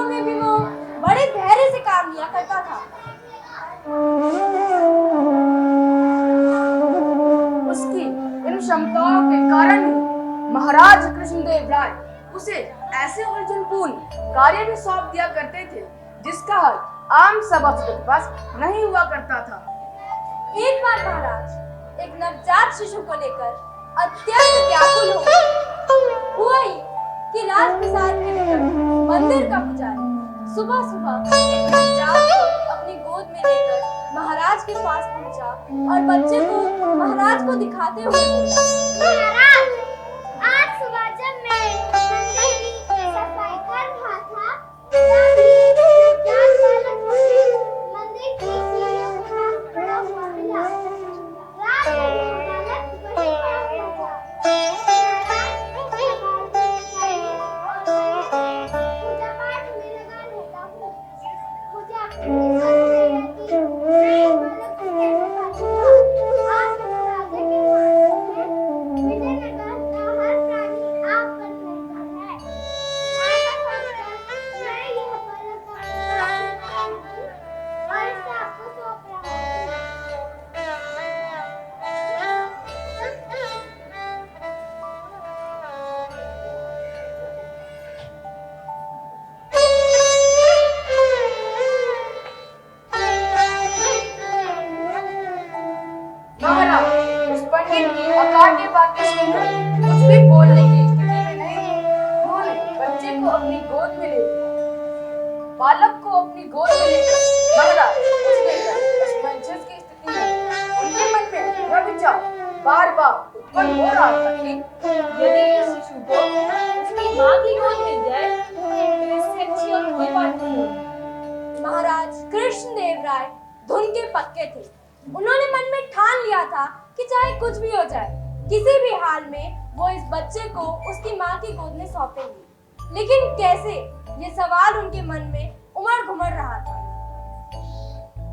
में भी वो बड़े धैर्य से काम लिया करता था। उसकी इन क्षमताओं के कारण ही महाराज कृष्णदेव राय उसे ऐसे उलझनपूर्ण कार्य भी सौंप दिया करते थे जिसका हल आम सभासदों के पास नहीं हुआ करता था। एक बार महाराज एक नवजात शिशु को लेकर अत्यंत व्याकुल हो गए। हुआ ये कि राजप्रसाद के निकट मंदिर का पुजारी सुबह सुबह एक नवजात को अपनी गोद में लेकर महाराज के पास पहुंचा और बच्चे को महाराज को दिखाते हुए बोला, महाराज, आज सुबह जब मैं मंदिर की सफाई कर रहा था, तभी नवजात बालक मुझे मंदिर की सीढ़ियों के पास खड़ा हुआ मिला। रात में वो बालक वहीं पड़ा हुआ था। महाराज, पूजा पाठ में लगा रहता हूँ। मुझे अपनी रहती है। मैं इस बालक को कैसे पालूंगा? आप राजा के मार्ग में मुझे लगा हर प्राणी आप पर निर्भर है। ऐसा सोचकर मैं यह बालक आपको और इसे आपको सौंप रहा महाराज उस पंडित की अकाट्य बातें सुनकर कुछ भी बोलने की स्थिति में नहीं थे। उन्होंने बच्चे को अपनी गोद में ले लिया। बालक को अपनी गोद में लेकर महाराज कुछ देर तक असमंजस की स्थिति में उनके मन में यह विचार बार बार उत्पन्न हो रहा था कि यदि इस शिशु को उसकी माँ की गोद मिल जाए तो इससे अच्छी और कोई बात नहीं होगी। महाराज कृष्णदेव राय धुन के पक्के थे। उन्होंने मन में ठान लिया था कि चाहे कुछ भी हो जाए, किसी भी हाल में वो इस बच्चे को उसकी माँ की गोद में सौंपेंगे। लेकिन कैसे, ये सवाल उनके मन में उमड़ घुमड़ रहा था।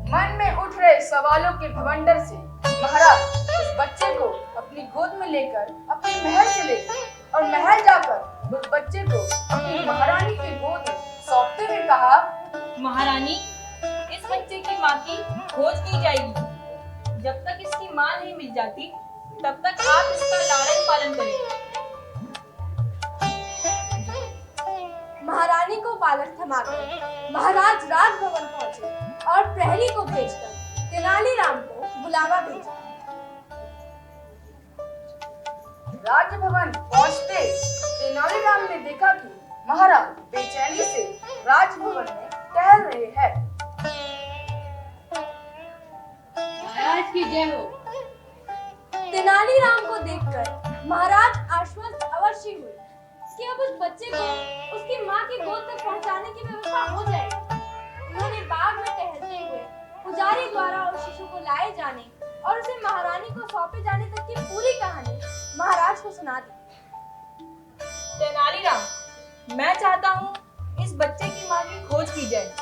मन में उठ रहे सवालों के भवंडर से महाराज उस बच्चे को अपनी गोद में लेकर अपने महल चले गए और महल जाकर उस बच्चे को अपनी महारानी की गोद में सौंपते हुए कहा, महारानी, इस बच्चे की माँ की खोज की जाएगी। जब तक इसकी माँ नहीं मिल जाती तब तक आप इसका लालन पालन करें। महारानी को बालक थमाकर महाराज राजभवन पहुंचे और प्रहरी को भेजकर तेनालीराम को बुलावा भेजा। राजभवन पहुंचते तेनालीराम ने देखा कि महाराज बेचैनी से राजभवन में टहल रहे हैं। महाराज की जय हो। तेनालीराम को देखकर महाराज आश्वस्त अवश्य हुए कि अब उस बच्चे को उसकी माँ की गोद तक पहुंचाने की व्यवस्था हो जाएगी। उन्होंने बाग में टहलते हुए पुजारी द्वारा उस शिशु को लाए जाने और उसे महारानी को सौंपे जाने तक की पूरी कहानी महाराज को सुना दी। तेनालीराम, मैं चाहता हूँ इस बच्चे की माँ की खोज की जाए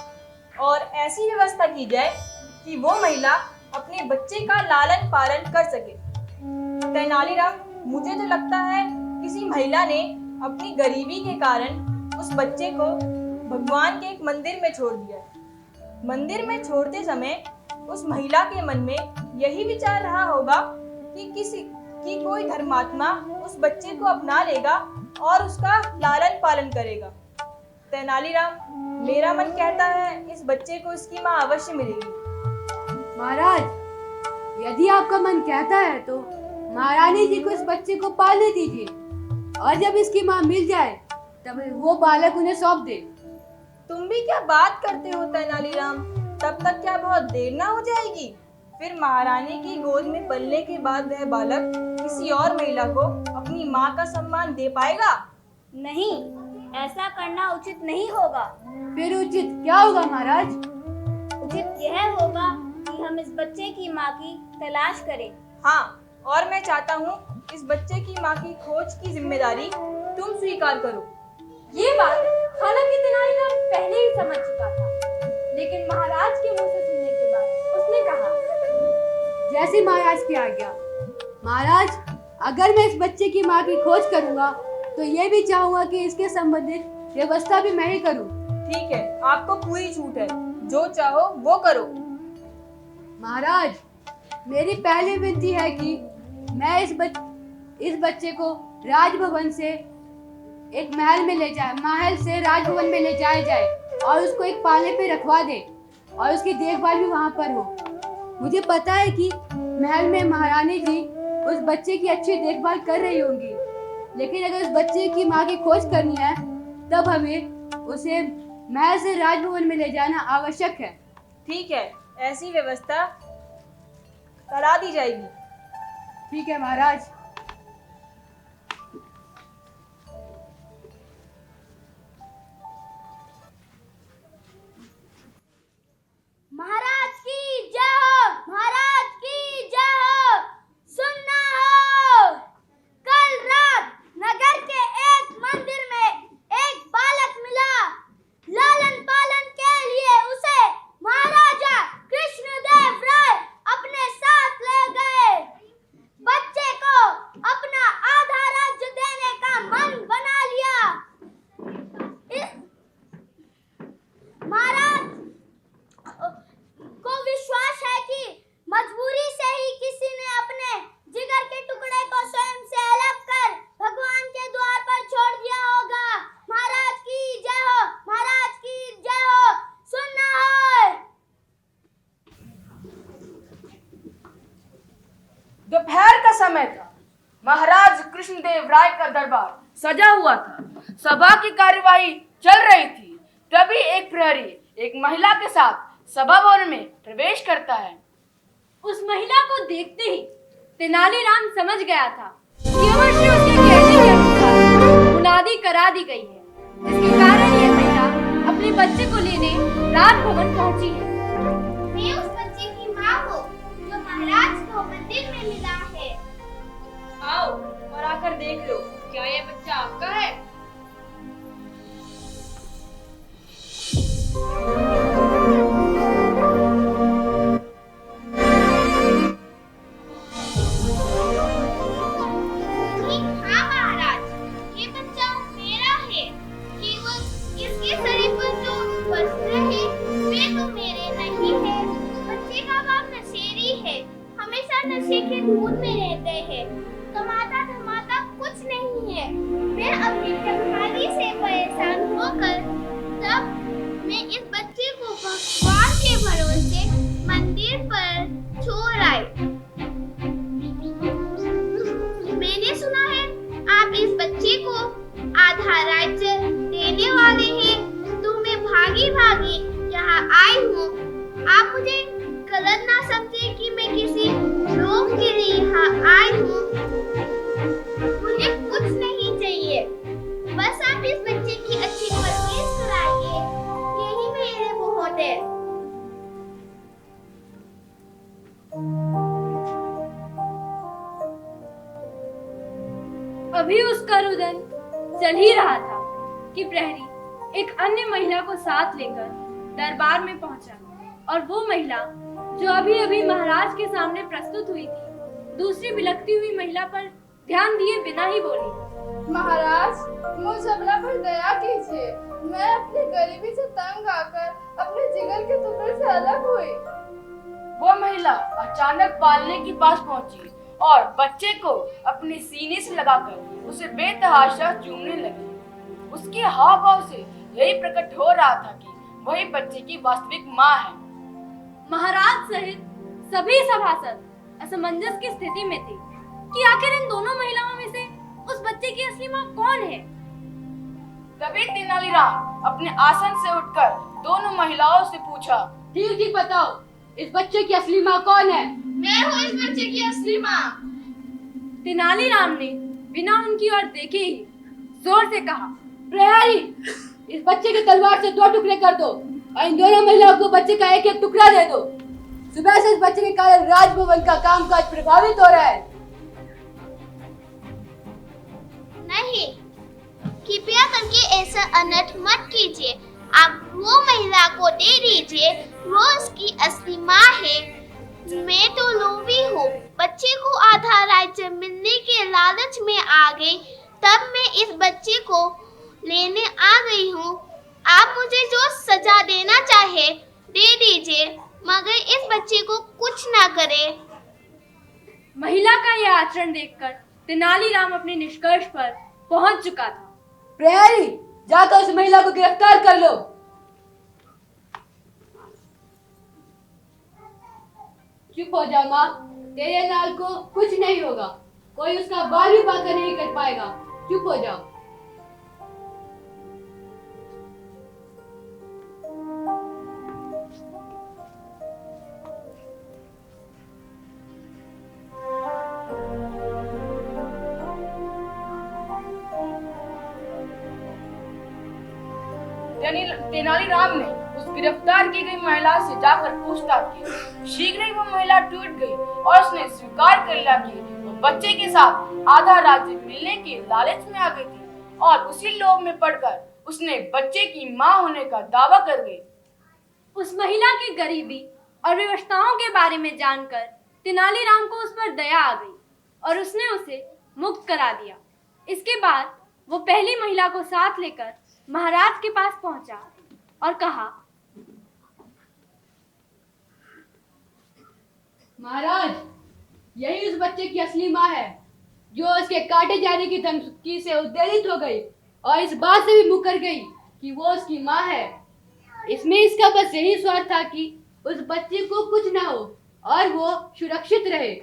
और ऐसी व्यवस्था की जाए कि वो महिला अपने बच्चे का लालन पालन कर सके। तेनालीराम, मुझे तो लगता है किसी महिला ने अपनी गरीबी के कारण उस बच्चे को भगवान के एक मंदिर में छोड़ दिया है। मंदिर में छोड़ते समय उस महिला के मन में यही विचार रहा होगा कि कोई धर्मात्मा उस बच्चे को अपना लेगा और उसका लालन पालन करेगा। तेनालीराम, मेरा मन कहता है इस बच्चे को इसकी माँ अवश्य मिलेगी। महाराज, यदि आपका मन कहता है तो महारानी जी को इस बच्चे को पालने दीजिए और जब इसकी माँ मिल जाए तब वो बालक उन्हें सौंप दे। तुम भी क्या बात करते हो तेनालीराम? तब तक क्या बहुत देर ना हो जाएगी? फिर महारानी की गोद में पलने के बाद वह बालक किसी और महिला को अपनी माँ का सम्मान दे पाएगा? नहीं, ऐसा करना उचित नहीं होगा। फिर उचित क्या होगा महाराज? उचित यह होगा कि हम इस बच्चे की माँ की तलाश करें। हाँ, और मैं चाहता हूँ इस बच्चे की माँ की खोज की जिम्मेदारी तुम स्वीकार करो। ये बात हालांकि तेनालीराम पहले ही समझ चुका था, लेकिन महाराज के मुंह से सुनने के बाद उसने कहा, जैसे महाराज की आज्ञा। महाराज, अगर मैं इस बच्चे की माँ की खोज करूंगा तो ये भी चाहूंगा कि इसके संबंधित व्यवस्था भी मैं ही करूं। ठीक है, आपको पूरी छूट है, जो चाहो वो करो। महाराज, मेरी पहली विनती है कि मैं इस बच्चे को राजभवन से एक महल से राजभवन में ले जाया जाए और उसको एक पाले पे रखवा दे और उसकी देखभाल भी वहां पर हो। मुझे पता है कि महल में महारानी जी उस बच्चे की अच्छी देखभाल कर रही होंगी, लेकिन अगर उस बच्चे की माँ की खोज करनी है तब हमें उसे महल से राजभवन में ले जाना आवश्यक है। ठीक है, ऐसी व्यवस्था करा दी जाएगी। ठीक है महाराज। महाराज की जय हो, महाराज की जय हो। सुनना हो, कल रात नगर के एक मंदिर में एक बालक मिला। लालन पालन के लिए उसे महाराजा कृष्णदेव राय अपने साथ ले गए। बच्चे को अपना आधा राज्य देने का मन बना लिया। महाराज को विश्वास है कि मजबूरी से ही किसी ने अपने जिगर के टुकड़े को स्वयं से अलग कर भगवान के द्वार पर छोड़ दिया होगा। महाराज की जय हो, महाराज की जय हो। सुनना हो। दोपहर का समय था। महाराज कृष्णदेव राय का दरबार सजा हुआ था। सभा की कार्यवाही चल रही थी। तभी एक प्रहरी एक महिला के साथ सभा भवन में प्रवेश करता है। उस महिला को देखते ही तेनालीराम समझ गया था कि अवश्य उसके कहने के अनुसार मुनादी करा दी गई है, जिसके कारण ये महिला अपने बच्चे को लेने राजभवन पहुंची है। मैं उस बच्चे की माँ हूँ जो महाराज को मंदिर में मिला है। आओ और आकर देख लो, क्या यह बच्चा आपका है? हाँ महाराज, ये बच्चा मेरा है। केवल इसके शरीर पर जो वस्त्र है वे तो मेरे नहीं है। बच्चे का बाप नशेड़ी है, हमेशा नशे के धुन में रहते हैं। कमाता धमाता कुछ नहीं है। मैं अपनी तन्हाई से परेशान होकर तब मैं इस बच्चे को भगवान के भरोसे मंदिर पर छोड़ आई। मैंने सुना है आप इस बच्चे को आधा राज्य देने वाले हैं, तो मैं भागी भागी यहाँ आई हूँ। आप मुझे गलत ना समझे कि मैं किसी लोग के लिए यहाँ आई हूँ। मुझे कुछ नहीं चाहिए, बस आप इस बच्चे की अच्छी परवरिश कराइए, यही मेरे बहुत है। अभी उसका रुदन चल ही रहा था कि प्रहरी एक अन्य महिला को साथ लेकर दरबार में पहुंचा, और वो महिला जो अभी अभी महाराज के सामने प्रस्तुत हुई थी, दूसरी बिलखती हुई महिला पर ध्यान दिए बिना ही बोली, महाराज, मुझ अबला पर दया कीजिए। मैं अपनी गरीबी से तंग आकर अपने जिगर के टुकड़े से अलग हुई। वो महिला अचानक पालने के पास पहुंची और बच्चे को अपने सीने से लगाकर उसे बेतहाशा चूमने लगी। उसके हाव भाव से यही प्रकट हो रहा था कि वही बच्चे की वास्तविक माँ है। महाराज सहित सभी सभासद असमंजस की स्थिति में थे कि आखिर इन दोनों महिलाओं में से उस बच्चे की असली माँ कौन है। तभी तेनालीराम अपने आसन से उठकर दोनों महिलाओं से पूछा, ठीक ठीक बताओ, इस बच्चे की असली माँ कौन है? मैं हूँ इस बच्चे की असली माँ। तेनालीराम ने बिना उनकी ओर देखे ही जोर से कहा, प्रहरी, इस बच्चे के तलवार से 2 टुकड़े कर दो और इन दोनों महिलाओं को बच्चे का एक एक टुकड़ा दे दो। सुबह से इस बच्चे के कारण राजभवन का कामकाज प्रभावित हो रहा है। नहीं, कृपया करके ऐसा अनर्थ मत कीजिए। आप वो महिला को दे दीजिए, वो उसकी असली माँ है। मैं तो लोभी हूँ, बच्चे को आधा राज्य मिलने के लालच में आ गई, तब मैं इस बच्चे को लेने आ गई हूँ। आप मुझे जो बच्चे को कुछ ना करे। महिला का यह आचरण देखकर तेनालीराम अपने निष्कर्ष पर पहुंच चुका था। प्रहरी, जाकर उस महिला को गिरफ्तार कर लो। चुप हो जाओ माँ, तेरे लाल को कुछ नहीं होगा, कोई उसका बाल भी बांका नहीं कर पाएगा। चुप हो जाओ। तेनालीराम ने उस गिरफ्तार की गई महिला से जाकर पूछताछ की। शीघ्र ही वो महिला टूट गई और उसने स्वीकार कर लिया कि वो बच्चे के साथ आधा राज्य मिलने के लालच में आ गई थी और उसी लोभ में पड़कर उसने बच्चे की मां होने का दावा कर गई। उस महिला की गरीबी और विवशताओं के बारे में जानकर तेनालीराम को उस पर दया आ गई और उसने उसे मुक्त करा दिया। इसके बाद वो पहली महिला को साथ लेकर महाराज के पास पहुंचा और कहा, महाराज, यही उस बच्चे की असली माँ है जो उसके काटे जाने की धमकी से उत्तेजित हो गई और इस बात से भी मुकर गई कि वो उसकी माँ है। इसमें इसका बस यही स्वार्थ था कि उस बच्चे को कुछ ना हो और वो सुरक्षित रहे।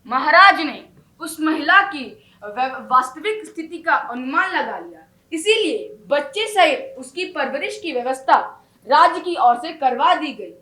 महाराज ने उस महिला की वास्तविक स्थिति का अनुमान लगा लिया, इसीलिए बच्चे सहित उसकी परवरिश की व्यवस्था राज्य की ओर से करवा दी गई।